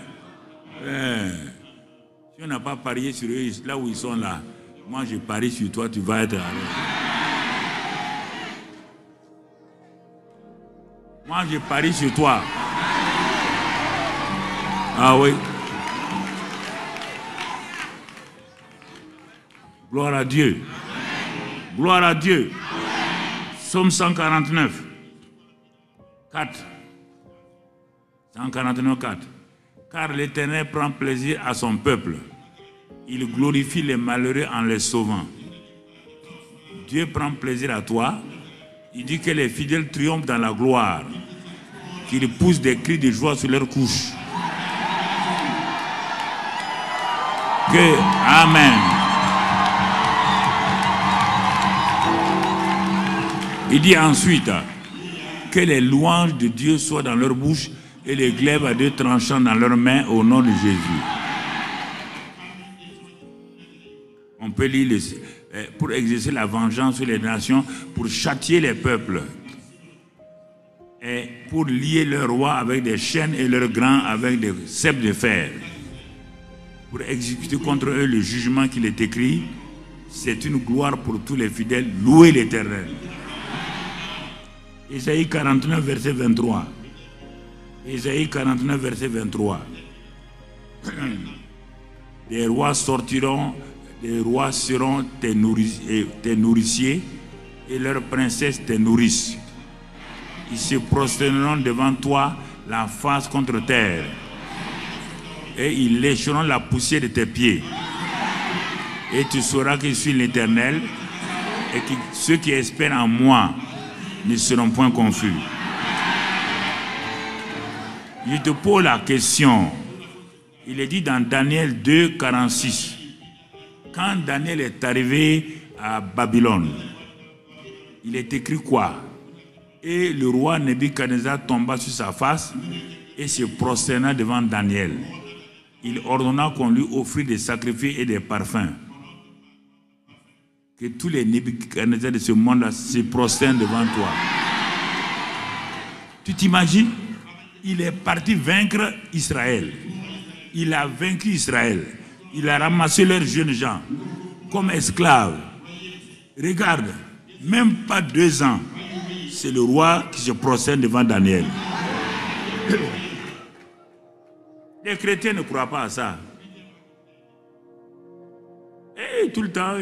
A: Si on n'a pas parié sur eux, là où ils sont là, moi je parie sur toi, tu vas être à l'aise. Moi je parie sur toi. Ah oui. Gloire à Dieu. Gloire à Dieu. Psaume 149. 4. 149, 4. Car l'Éternel prend plaisir à son peuple. Il glorifie les malheureux en les sauvant. Dieu prend plaisir à toi. Il dit que les fidèles triomphent dans la gloire. Qu'ils poussent des cris de joie sur leurs couches. Amen. Il dit ensuite que les louanges de Dieu soient dans leur bouche et les glaives à deux tranchants dans leurs mains au nom de Jésus. On peut lire pour exercer la vengeance sur les nations, pour châtier les peuples et pour lier leurs rois avec des chaînes et leurs grands avec des ceps de fer, pour exécuter contre eux le jugement qu'il est écrit. C'est une gloire pour tous les fidèles. Louez l'Éternel. Ésaïe 49, verset 23. Ésaïe 49, verset 23. Des rois sortiront, des rois seront tes nourriciers et leurs princesses tes nourrices. Ils se prosterneront devant toi la face contre terre et ils lécheront la poussière de tes pieds. Et tu sauras que je suis l'Éternel et que ceux qui espèrent en moi ne seront point confus. Je te pose la question. Il est dit dans Daniel 2, 46. Quand Daniel est arrivé à Babylone, il est écrit quoi? Et le roi Nebuchadnezzar tomba sur sa face et se prosterna devant Daniel. Il ordonna qu'on lui offrit des sacrifices et des parfums. Que tous les Nebuchadnezzar de ce monde-là se prosternent devant toi. Tu t'imagines? Il est parti vaincre Israël. Il a vaincu Israël. Il a ramassé leurs jeunes gens comme esclaves. Regarde, même pas 2 ans, c'est le roi qui se prosterne devant Daniel. Les chrétiens ne croient pas à ça. Et tout le temps,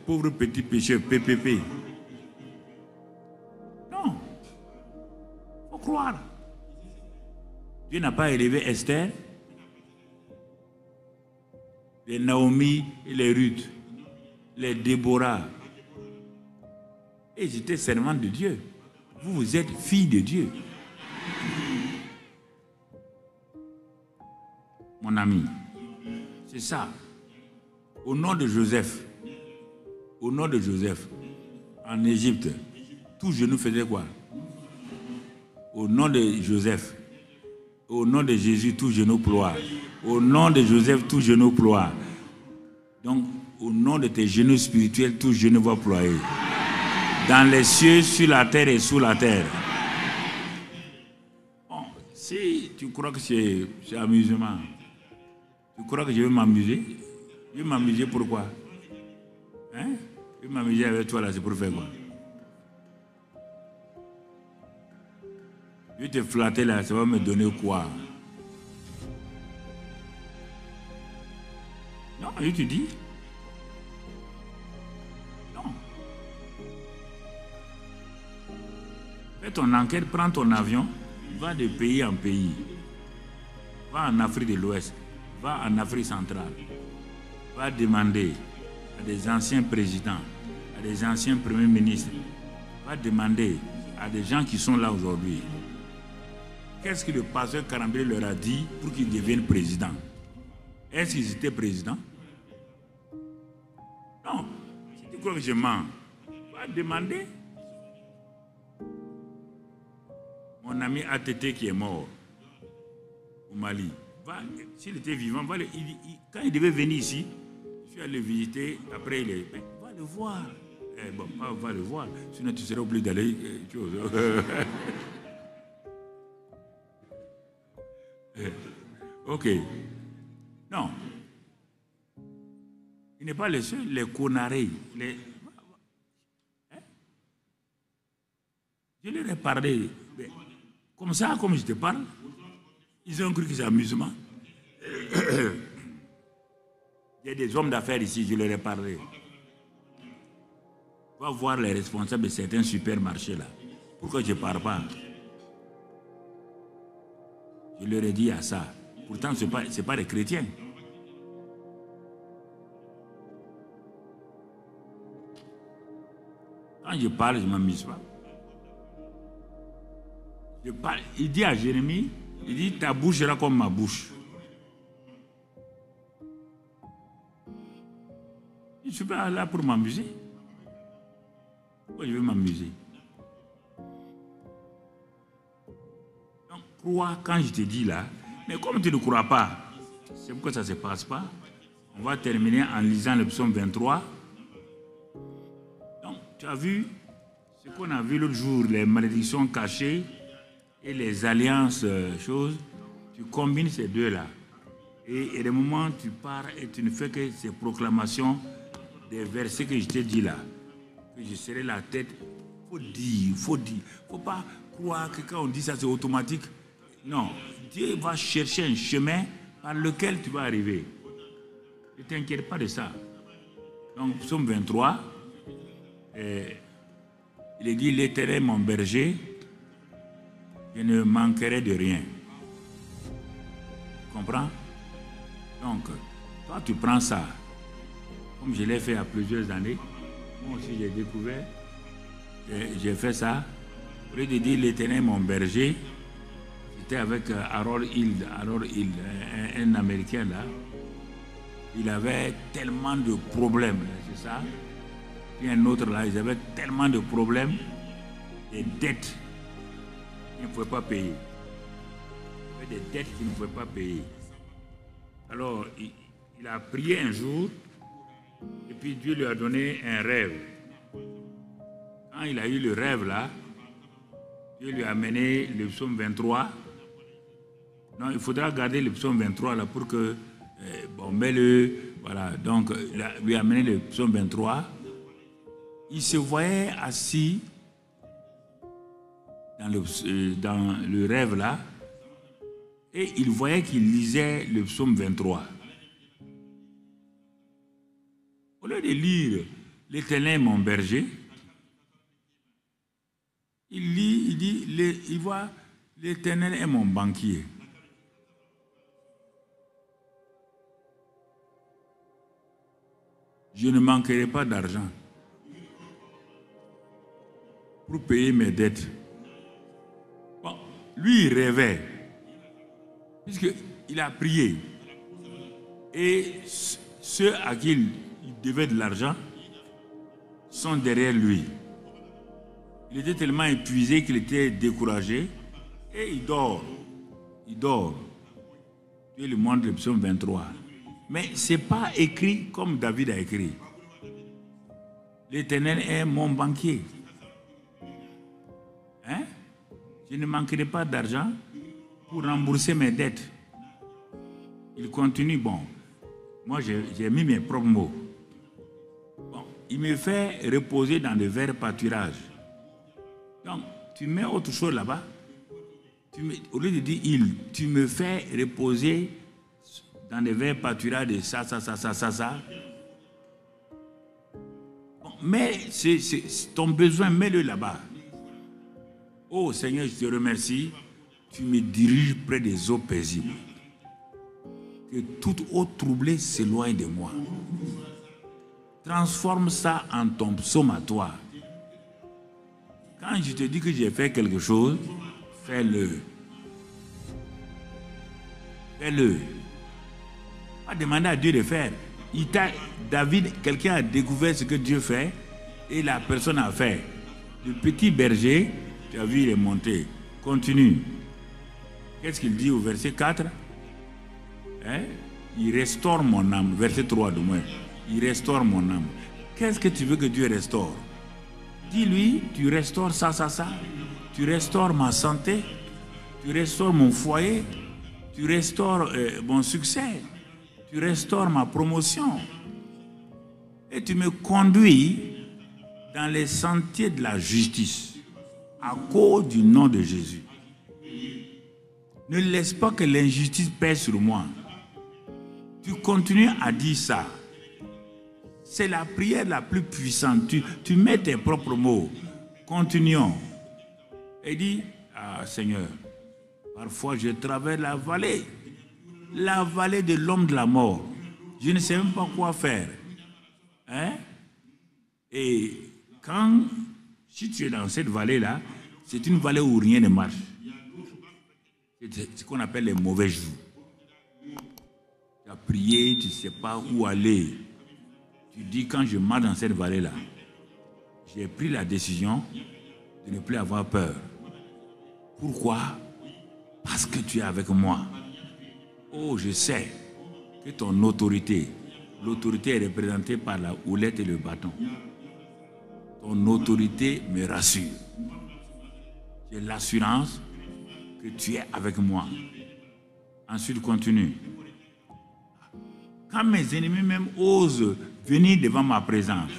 A: pauvre petit pécheur, PPP. Non. Il faut croire. Dieu n'a pas élevé Esther, les Naomi et les Ruth, les Déborah. Et ils étaient servantes de Dieu. Vous, vous êtes filles de Dieu. Mon ami, c'est ça. Au nom de Joseph, en Égypte, tout genou faisait quoi? Au nom de Joseph, au nom de Jésus, tout genou ploie. Au nom de Joseph, tout genou ploie. Donc, au nom de tes genoux spirituels, tout genou va ployer. Dans les cieux, sur la terre et sous la terre. Bon, si tu crois que c'est amusement, tu crois que je vais m'amuser? Je vais m'amuser pourquoi? Hein? Je vais m'amuser avec toi là, c'est pour faire quoi? Je vais te flatter là, ça va me donner quoi? Non, je te dis. Non. Fais ton enquête, prends ton avion, va de pays en pays. Va en Afrique de l'Ouest, va en Afrique centrale. Va demander à des anciens présidents, à des anciens premiers ministres, va demander à des gens qui sont là aujourd'hui. Qu'est-ce que le pasteur Karambé leur a dit pour qu'ils deviennent présidents? Est-ce qu'ils étaient présidents? Non. Si tu crois que je mens, va demander. Mon ami ATT qui est mort au Mali, s'il était vivant, quand il devait venir ici, je suis allé le visiter, après il est... Va le voir. Bon, va le voir, sinon tu seras obligé d'aller... Ok. Non. Il n'est pas le seul, les conneries. Je leur ai parlé. Comme ça, comme je te parle, ils ont cru que c'est amusement. Il y a des hommes d'affaires ici, je leur ai parlé. Va voir les responsables de certains supermarchés là. Pourquoi je ne parle pas? Je leur ai dit à ça. Pourtant, ce n'est pas des chrétiens. Quand je parle, je ne m'amuse pas. Je parle, il dit à Jérémie, il dit, ta bouche sera comme ma bouche. Je ne suis pas là pour m'amuser. Pourquoi je vais m'amuser? Donc, crois quand je te dis là, mais comme tu ne crois pas, c'est pourquoi ça ne se passe pas. On va terminer en lisant le psaume 23. Donc, tu as vu ce qu'on a vu l'autre jour, les malédictions cachées et les alliances, choses. Tu combines ces deux-là. Et des moments, tu pars et tu ne fais que ces proclamations des versets que je t'ai dit là. Que je serai la tête. Il faut dire. Il ne faut pas croire que quand on dit ça, c'est automatique. Non. Dieu va chercher un chemin par lequel tu vas arriver. Ne t'inquiète pas de ça. Donc, psaume 23, il dit, l'Éternel mon berger, je ne manquerai de rien. Tu comprends? Donc, toi, tu prends ça. Comme je l'ai fait il y a plusieurs années, moi aussi j'ai découvert, j'ai fait ça. Au lieu de dire l'Éternel mon berger, j'étais avec Harold Hill, un Américain là. Il avait tellement de problèmes, c'est ça. Et un autre là, ils avaient tellement de problèmes. des dettes qu'il ne pouvait pas payer. Il avait des dettes qu'il ne pouvait pas payer. Alors, il a prié un jour, et puis Dieu lui a donné un rêve. Quand il a eu le rêve là, Dieu lui a amené le psaume 23. Non, il faudra garder le psaume 23 là pour que, bon, mets-le, voilà. Donc, il lui a amené le psaume 23. Il se voyait assis dans le rêve là, et il voyait qu'il lisait le psaume 23. Au lieu de lire « L'Éternel est mon berger », il lit, il voit « L'Éternel est mon banquier ». Je ne manquerai pas d'argent pour payer mes dettes. Bon, lui, il rêvait, puisqu'il a prié. Et ceux à qui il devait de l'argent sont derrière lui. Il était tellement épuisé qu'il était découragé et il dort. Il dort. Dieu lui montre le psaume 23. Mais ce n'est pas écrit comme David a écrit. L'Éternel est mon banquier. Hein? Je ne manquerai pas d'argent pour rembourser mes dettes. Il continue, bon. Moi, j'ai mis mes propres mots. Bon, il me fait reposer dans de verts pâturages. Donc, tu mets autre chose là-bas. Au lieu de dire il, tu me fais reposer dans des verts pâturages de ça. Bon, mais c'est ton besoin, mets-le là-bas. Oh Seigneur, je te remercie. Tu me diriges près des eaux paisibles. Que toute eau troublée s'éloigne de moi. Transforme ça en ton psaume à toi. Quand je te dis que j'ai fait quelque chose, fais-le. Fais-le. Pas demander à Dieu de faire. David, quelqu'un a découvert ce que Dieu fait et la personne a fait. Le petit berger, tu as vu, il est monté. Continue. Qu'est-ce qu'il dit au verset 4? Hein? Il restaure mon âme. Verset 3 de moins. Il restaure mon âme. Qu'est-ce que tu veux que Dieu restaure? Dis-lui, tu restaures ça. Tu restaures ma santé. Tu restaures mon foyer. Tu restaures mon succès. Tu restaures ma promotion. Et tu me conduis dans les sentiers de la justice à cause du nom de Jésus. Ne laisse pas que l'injustice pèse sur moi. Tu continues à dire ça. C'est la prière la plus puissante. Tu mets tes propres mots. Continuons. Et dis, ah Seigneur, parfois je traverse la vallée de l'homme de la mort. Je ne sais même pas quoi faire. Hein? Et si tu es dans cette vallée-là, c'est une vallée où rien ne marche. C'est ce qu'on appelle les mauvais jours. Tu as prié, tu ne sais pas où aller. Tu dis, quand je marche dans cette vallée-là, j'ai pris la décision de ne plus avoir peur. Pourquoi? Parce que tu es avec moi. Oh, je sais que ton autorité, l'autorité est représentée par la houlette et le bâton. Ton autorité me rassure. J'ai l'assurance que tu es avec moi. Ensuite, continue. Quand mes ennemis même osent venir devant ma présence,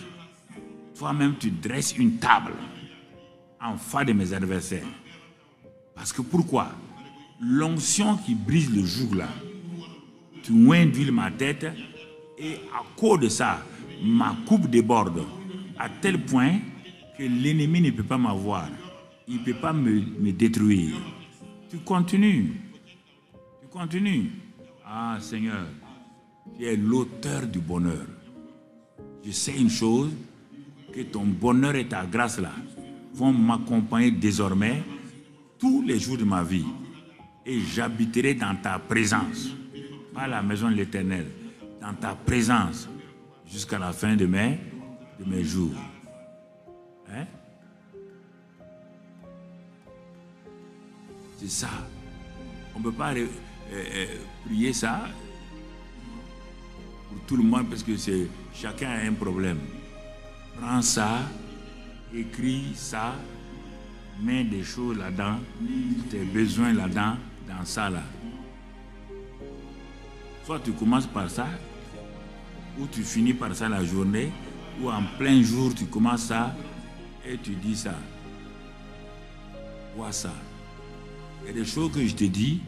A: toi-même tu dresses une table en face de mes adversaires. Parce que pourquoi? L'onction qui brise le joug là, tu oins d'huile ma tête et à cause de ça, ma coupe déborde à tel point que l'ennemi ne peut pas m'avoir. Il ne peut pas me détruire. Tu continues. Tu continues. Ah Seigneur, tu es l'auteur du bonheur. Je sais une chose, que ton bonheur et ta grâce là vont m'accompagner désormais tous les jours de ma vie. Et j'habiterai dans ta présence, pas à la maison de l'Éternel, dans ta présence jusqu'à la fin de mes jours. Hein? C'est ça. On ne peut pas prier ça pour tout le monde parce que chacun a un problème. Prends ça, écris ça, mets des choses là-dedans, tes besoins là-dedans, dans ça là. Soit tu commences par ça, ou tu finis par ça la journée, ou en plein jour tu commences ça et tu dis ça. Vois ça. Il y a des choses que je te dis,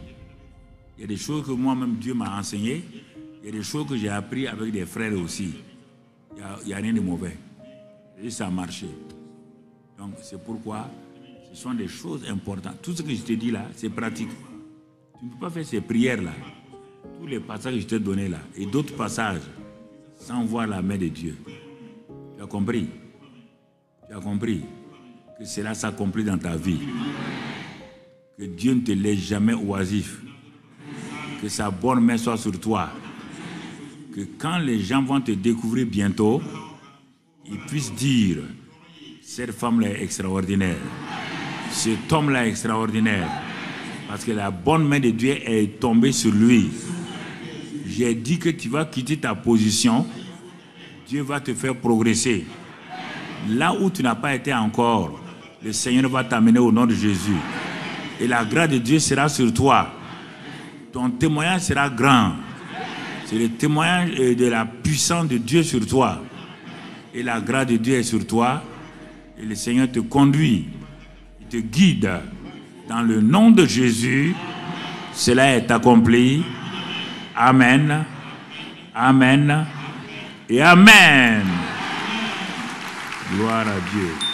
A: il y a des choses que moi-même Dieu m'a enseignées, il y a des choses que j'ai appris avec des frères aussi. Il n'y a rien de mauvais. Et ça a marché. Donc c'est pourquoi ce sont des choses importantes. Tout ce que je te dis là, c'est pratique. Tu ne peux pas faire ces prières là. Tous les passages que je t'ai donnés là, et d'autres passages, sans voir la main de Dieu. Tu as compris? Tu as compris que cela s'accomplit dans ta vie. Que Dieu ne te laisse jamais oisif. Que sa bonne main soit sur toi. Que quand les gens vont te découvrir bientôt, ils puissent dire, cette femme-là est extraordinaire. Cet homme-là est extraordinaire. Parce que la bonne main de Dieu est tombée sur lui. J'ai dit que tu vas quitter ta position. Dieu va te faire progresser. Là où tu n'as pas été encore, le Seigneur va t'amener au nom de Jésus. Et la grâce de Dieu sera sur toi. Ton témoignage sera grand. C'est le témoignage de la puissance de Dieu sur toi. Et la grâce de Dieu est sur toi. Et le Seigneur te conduit. Il te guide. Dans le nom de Jésus, cela est accompli. Amen. Amen. Et Amen. Gloire à Dieu.